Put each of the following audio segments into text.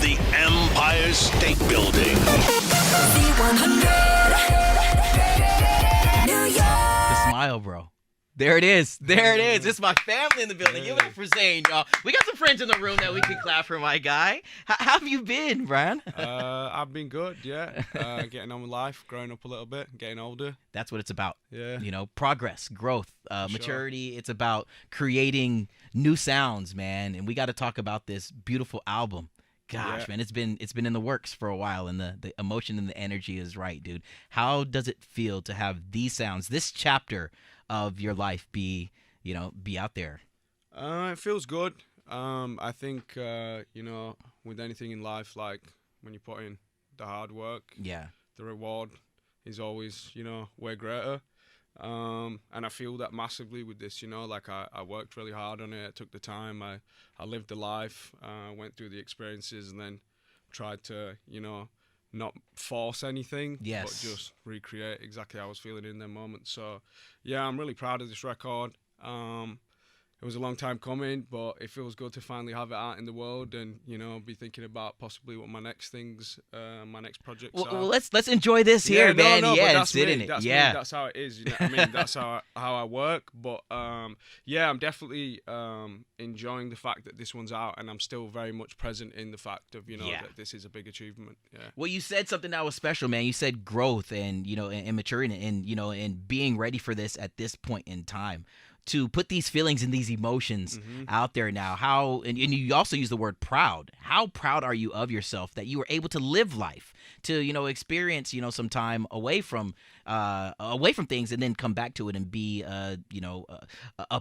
the Empire State Building. Z100 New York. The smile, bro. There it is. There it is. It's my family in the building. Give it up for Zayn, y'all. We got some friends in the room that we can clap for, my guy. How have you been, Brian? I've been good, yeah. Getting on with life, growing up a little bit, getting older. That's what it's about. Yeah. You know, progress, growth, Sure. maturity. It's about creating new sounds, man. And we got to talk about this beautiful album. Gosh, Yeah. man, it's been in the works for a while, and the emotion and the energy is right, dude. How does it feel to have these sounds, this chapter of your life be out there? It feels good. I think, with anything in life, like when you put in the hard work, Yeah. the reward is always, way greater. And I feel that massively with this, like I worked really hard on it. I took the time. I lived the life, went through the experiences, and then tried to, not force anything, Yes. but just recreate exactly how I was feeling in that moment. So, yeah, I'm really proud of this record. It was a long time coming, but it feels good to finally have it out in the world and, be thinking about possibly what my next projects Well, are. let's enjoy this here, man. No, Yeah, but that's sit me. in it. That's Yeah. me. That's how it is. You know what I mean? That's how I work. But yeah, I'm definitely enjoying the fact that this one's out, and I'm still very much present in the fact of Yeah. that this is a big achievement. Yeah. Well, you said something that was special, man. You said growth and and maturing and being ready for this at this point in time. To put these feelings and these emotions out there now. How and you also use the word proud. How proud are you of yourself that you were able to live life, to experience some time away from things, and then come back to it and be a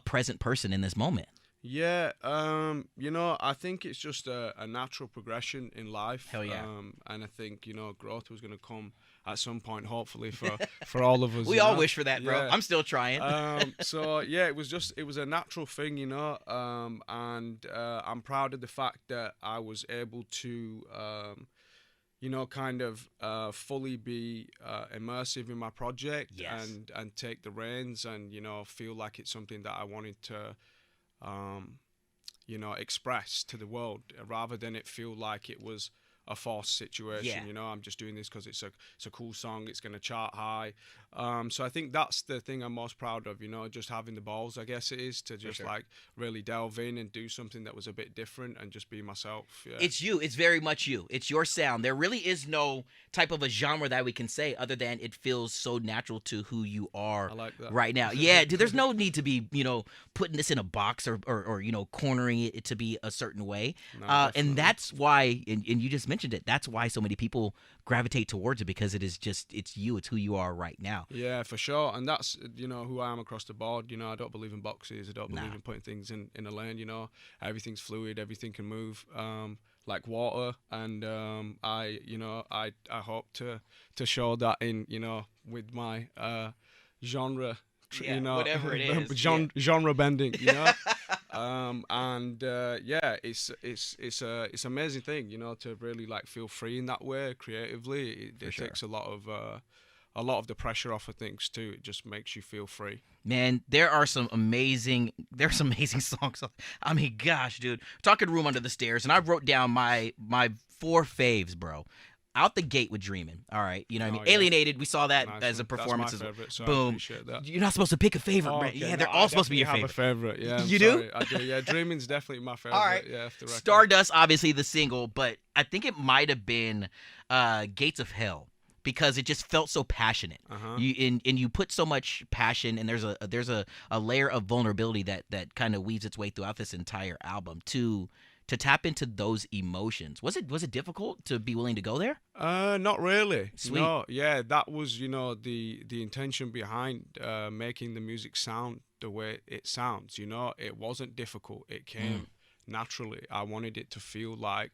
present person in this moment? Yeah, I think it's just a natural progression in life. Hell yeah. And I think, growth was going to come at some point, hopefully, for all of us. We all wish for that, bro. Yeah. I'm still trying. So, yeah, it was a natural thing, and I'm proud of the fact that I was able to, fully be immersive in my project. Yes. and take the reins and, feel like it's something that I wanted to express to the world rather than it feel like it was a forced situation. Yeah. I'm just doing this because it's a cool song. It's going to chart high. So I think that's the thing I'm most proud of, just having the balls, I guess it is, to just like really delve in and do something that was a bit different and just be myself. Yeah. It's you. It's very much you. It's your sound. There really is no type of a genre that we can say other than it feels so natural to who you are I like that. right now. Yeah, dude, there's no need to be, putting this in a box or cornering it to be a certain way. No, And definitely. that's why, and you just mentioned it, that's why so many people gravitate towards it, because it's you. It's who you are right now. Yeah, for sure. And that's, who I am across the board. I don't believe in boxes. I don't believe in putting things in a lane, Everything's fluid. Everything can move like water. And I hope to show that in, with my genre, whatever it is. genre bending, it's an amazing thing, to really like feel free in that way creatively. It takes a lot of the pressure off of things too. It just makes you feel free. Man, there's some amazing songs. I mean, gosh, dude. Talking Room Under the Stairs, and I wrote down my 4 faves, bro. Out the gate with Dreamin'. All right, you know what I mean? Yeah. Alienated, we saw that Nice as a one. performance. That's my favorite, so I Boom. appreciate that. You're not supposed to pick a favorite, Oh, man. okay. Yeah, No, they're I all supposed to be your definitely favorite. have a favorite. Yeah, You do? I do. Yeah, Dreaming's definitely my favorite. All right. Yeah, after record. Stardust, obviously the single, but I think it might have been Gates of Hell, because it just felt so passionate. You put so much passion, and there's a layer of vulnerability that kind of weaves its way throughout this entire album to tap into those emotions. Was it difficult to be willing to go there? Not really. Sweet. No, yeah, that was, the intention behind making the music sound the way it sounds. It wasn't difficult. It came naturally. I wanted it to feel like,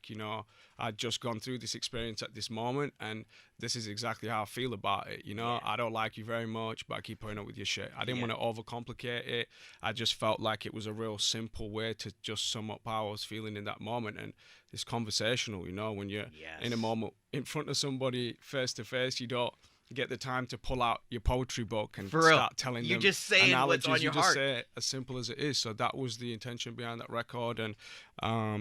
I'd just gone through this experience at this moment, and this is exactly how I feel about it. I don't like you very much, but I keep putting up with your shit. I didn't want to overcomplicate it. I just felt like it was a real simple way to just sum up how I was feeling in that moment. And it's conversational, when you're in a moment in front of somebody face to face, you don't get the time to pull out your poetry book and For real. start telling You're them just saying what's analogies. on your you just heart. say it as simple as it is. So that was the intention behind that record, and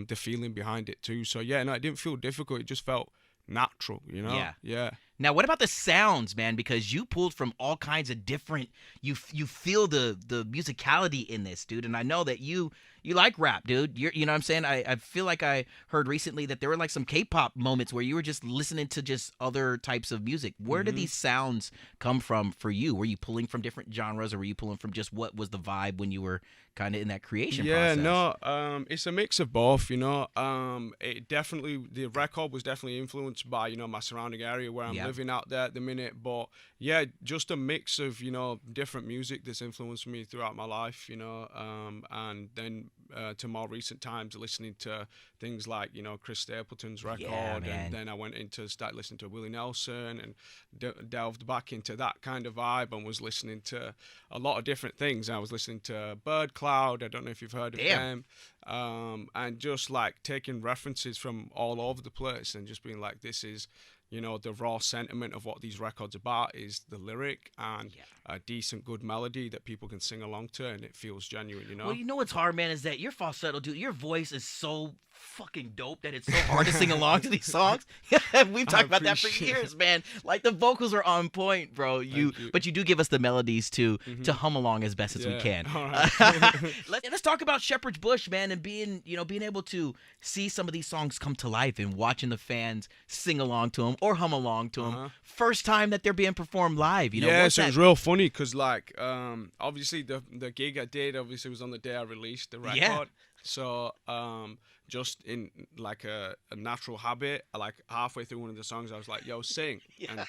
the feeling behind it too. So yeah, no, it didn't feel difficult. It just felt natural, you know? Yeah. Now, what about the sounds, man? Because you pulled from all kinds of different. You feel the musicality in this, dude. And I know that you like rap, dude. You know what I'm saying? I feel like I heard recently that there were like some K-pop moments where you were just listening to just other types of music. Where did these sounds come from for you? Were you pulling from different genres, or were you pulling from just what was the vibe when you were kind of in that creation process? No, it's a mix of both, you know. The record was definitely influenced by, you know, my surrounding area where I'm living out there at the minute. But yeah, just a mix of, you know, different music that's influenced me throughout my life, you know. And then to more recent times, listening to things like, you know, Chris Stapleton's record, and then I went into start listening to Willie Nelson and delved back into that kind of vibe, and was listening to a lot of different things. I was listening to Bird Cloud. I don't know if you've heard of them. And just like taking references from all over the place and just being like, this is, you know, the raw sentiment of what these records about is the lyric and a decent, good melody that people can sing along to, and it feels genuine, you know? Well, you know what's hard, man, is that your falsetto, dude, your voice is so fucking dope that it's so hard to sing along to these songs. We've talked about that for years, man. Like, the vocals are on point, bro. But you do give us the melodies to hum along as best as we can. All right. Let's talk about Shepherd's Bush, man, and being able to see some of these songs come to life and watching the fans sing along to them or hum along to them. First time that they're being performed live, you know? Yeah, so it was real funny because, like, obviously the gig I did obviously was on the day I released the record. Yeah. So just in like a natural habit, like halfway through one of the songs, I was like, yo, sing. And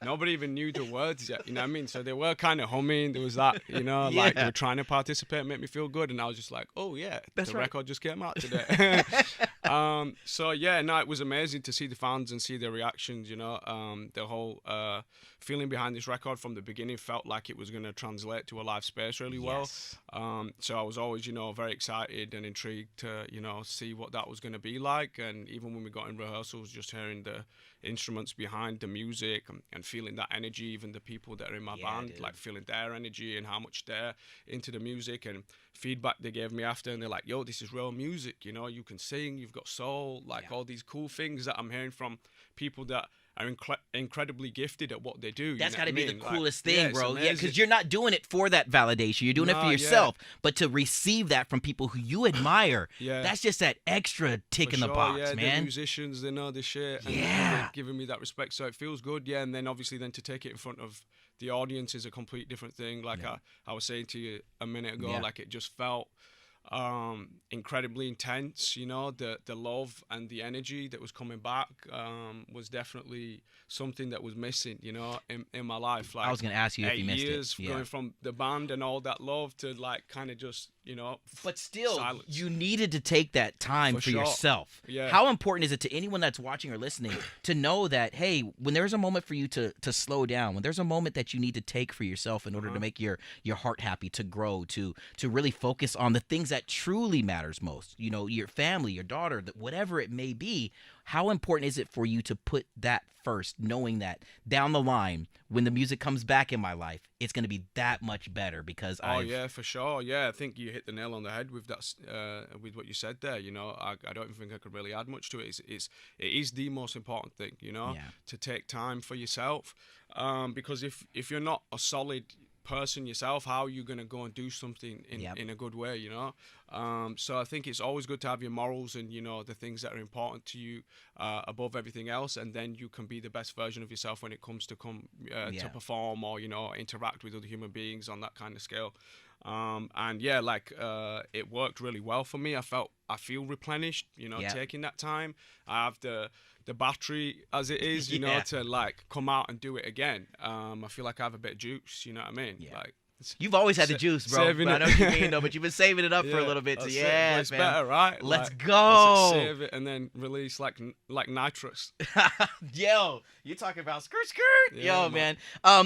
nobody even knew the words yet, you know what I mean? So they were kind of humming. There was that, you know, like they were trying to participate and make me feel good. And I was just like, oh, yeah, the record just came out today. So, yeah, no, it was amazing to see the fans and see their reactions, you know. The whole feeling behind this record from the beginning felt like it was going to translate to a live space really well. So I was always, you know, very excited and intrigued to, you know, see what that was going to be like. And even when we got in rehearsals, just hearing the instruments behind the music and feeling that energy, even the people that are in my band, dude, like feeling their energy and how much they're into the music, and feedback they gave me after, and they're like, yo, this is real music, you know, you can sing, you've got soul, like all these cool things that I'm hearing from people that are incredibly gifted at what they do. That's got to be the like, coolest thing, bro. Yeah, because you're not doing it for that validation. You're doing it for yourself. But to receive that from people who you admire, that's just that extra tick in the box, man. The musicians, they know the shit. And they're giving me that respect, so it feels good. Yeah, and then obviously then to take it in front of the audience is a complete different thing. Like I was saying to you a minute ago, like it just felt incredibly intense, you know. The love and the energy that was coming back was definitely something that was missing, you know, in my life. Like, I was gonna ask you if you missed it. 8 years going from the band and all that love to like kind of just, you know, but still silence. You needed to take that time for yourself. How important is it to anyone that's watching or listening to know that, hey, when there's a moment for you to slow down, when there's a moment that you need to take for yourself in order to make your heart happy, to grow, to really focus on the things that truly matters most, you know, your family, your daughter, whatever it may be, how important is it for you to put that first, knowing that down the line, when the music comes back in my life, it's going to be that much better because yeah, for sure. Yeah, I think you hit the nail on the head with that, with what you said there. You know, I don't even think I could really add much to it. It is the most important thing, you know, to take time for yourself, because if you're not a solid person yourself, how are you going to go and do something in a good way, you know? So I think it's always good to have your morals and, you know, the things that are important to you above everything else, and then you can be the best version of yourself when it comes to to perform or, you know, interact with other human beings on that kind of scale. And yeah, like it worked really well for me. I feel replenished, you know, taking that time. I have the battery as it is, you know, to like come out and do it again. I feel like I have a bit of juice, you know what I mean? Like You've always had the juice, bro. Saving I it. know what you mean, though, but you've been saving it up for a Yeah, little bit. So that's it. yeah, But it's man. better, right? Let's Like, go. Save it and then release like nitrous. Yo, you talking about skirt? Yeah, Yo, man.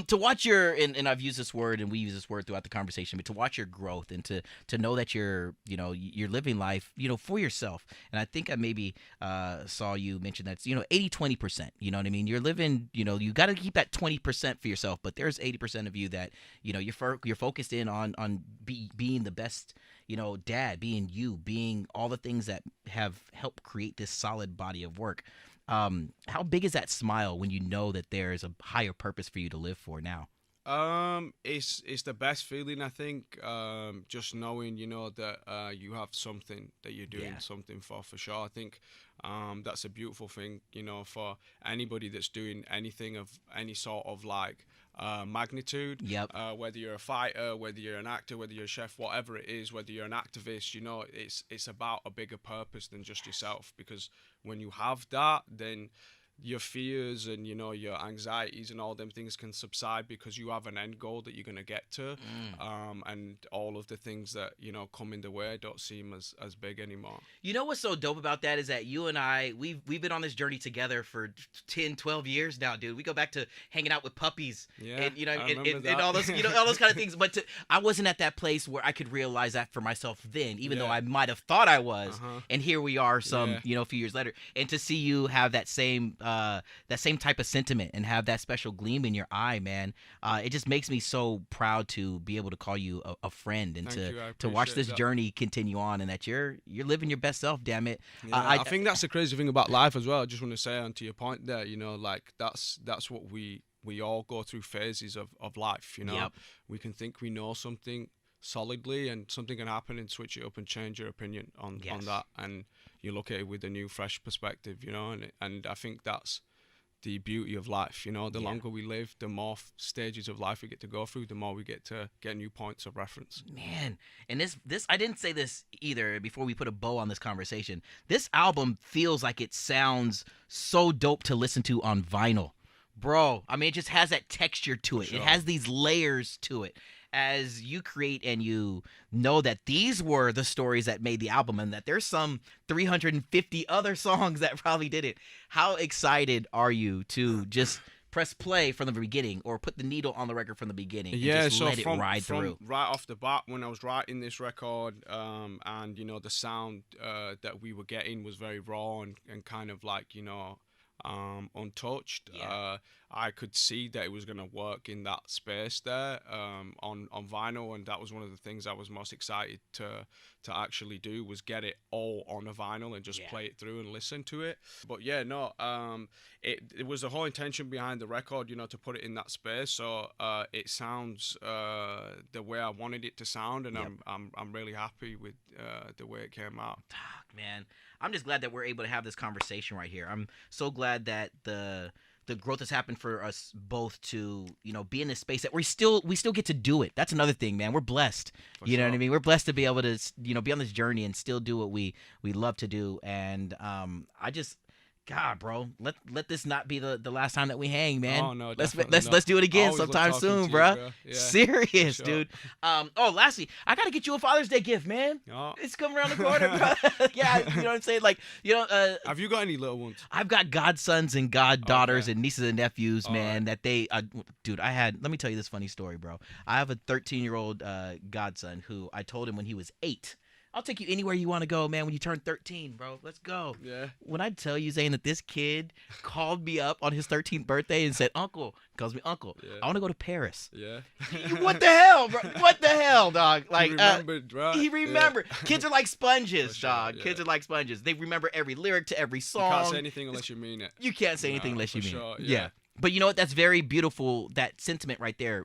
To watch your and I've used this word and we use this word throughout the conversation, but to watch your growth and to know that you're you're living life for yourself. And I think I maybe saw you mention that 80-20%. You know what I mean? You're living. You got to keep that 20% for yourself, but there's 80% of you that you're focused in on being the best. Dad, being you, being all the things that have helped create this solid body of work. How big is that smile when you know that there's a higher purpose for you to live for now? It's the best feeling, I think. Just knowing, that you have something that you're doing something for sure. I think that's a beautiful thing, for anybody that's doing anything of any sort of like magnitude. Yep. Whether you're a fighter, whether you're an actor, whether you're a chef, whatever it is, whether you're an activist, it's about a bigger purpose than just yourself. Because when you have that, then your fears and your anxieties and all them things can subside because you have an end goal that you're going to get to, and all of the things that come in the way don't seem as big anymore. What's so dope about that is that you and I we've been on this journey together for 10-12 years now, dude. We go back to hanging out with puppies, and and all those all those kind of things. But I wasn't at that place where I could realize that for myself then, even though I might have thought I was. And here we are a few years later, and to see you have that same type of sentiment and have that special gleam in your eye, man. It just makes me so proud to be able to call you a friend and to watch this journey continue on, and that you're living your best self. Damn it. Yeah, I think that's the crazy thing about life as well. I just want to say onto your point there, like that's what we all go through phases of life. Yep. We can think we know something solidly, and something can happen and switch it up and change your opinion on that, and you look at it with a new fresh perspective, and I think that's the beauty of life. The longer we live, the more stages of life we get to go through, the more we get to get new points of reference. Man, and this I didn't say this either before we put a bow on this conversation. This album feels like it sounds so dope to listen to on vinyl. Bro, I mean, it just has that texture to it. Sure. It has these layers to it. As you create and you know that these were the stories that made the album and that there's some 350 other songs that probably did it, how excited are you to just press play from the beginning or put the needle on the record from the beginning and just let it ride through? Right off the bat, when I was writing this record, and the sound that we were getting was very raw and kind of like untouched. I could see that it was going to work in that space there, on vinyl, and that was one of the things I was most excited to actually do, was get it all on a vinyl and just play it through and listen to it. But it was the whole intention behind the record, to put it in that space, so it sounds the way I wanted it to sound, and I'm really happy with the way it came out. Man, I'm just glad that we're able to have this conversation right here. I'm so glad that the growth has happened for us both to, be in this space that we still get to do it. That's another thing, man. We're blessed. You know what I mean? We're blessed to be able to, be on this journey and still do what we love to do. And God, bro, let this not be the last time that we hang, man. Oh no, let's do it again sometime soon, bro. Yeah, serious, sure. Dude. Lastly, I gotta get you a Father's Day gift, man. Oh. It's coming around the corner, bro. Yeah, you know what I'm saying? Like, have you got any little ones? I've got godsons and goddaughters and nieces and nephews, man. That they, dude, let me tell you this funny story, bro. I have a 13-year-old godson who I told him when he was 8. I'll take you anywhere you want to go, man, when you turn 13, bro. Let's go. Yeah. When I tell you, Zayn, that this kid called me up on his 13th birthday and said, Uncle, calls me Uncle, I want to go to Paris. Yeah. What the hell, bro? What the hell, dog? Like, he remembered, right? He remembered. Yeah. Kids are like sponges, sure, dog. Yeah. Kids are like sponges. They remember every lyric to every song. You can't say anything unless you mean it. You can't say anything unless you mean sure, it. Yeah. But you know what? That's very beautiful. That sentiment right there.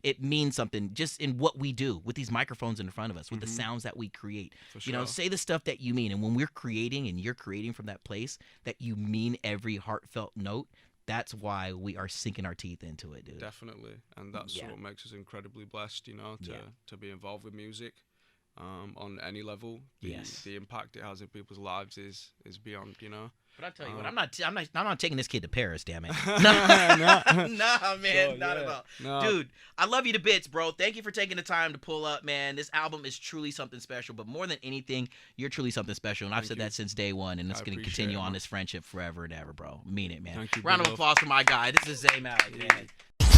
It means something just in what we do with these microphones in front of us, with the sounds that we create. For sure. Say the stuff that you mean. And when we're creating and you're creating from that place that you mean every heartfelt note, that's why we are sinking our teeth into it, dude. Definitely. And that's what makes us incredibly blessed, to be involved with music on any level. The impact it has in people's lives is beyond, But I tell you what, I'm not taking this kid to Paris, damn it. Nah, man, not at all. No. Dude, I love you to bits, bro. Thank you for taking the time to pull up, man. This album is truly something special, but more than anything, you're truly something special, and I've said that since day one, and it's going to continue on this friendship forever and ever, bro. Mean it, man. Thank you, Round of applause for my guy. This is Zayn, man.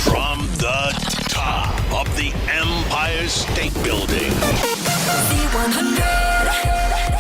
From the top of the Empire State Building. Z100.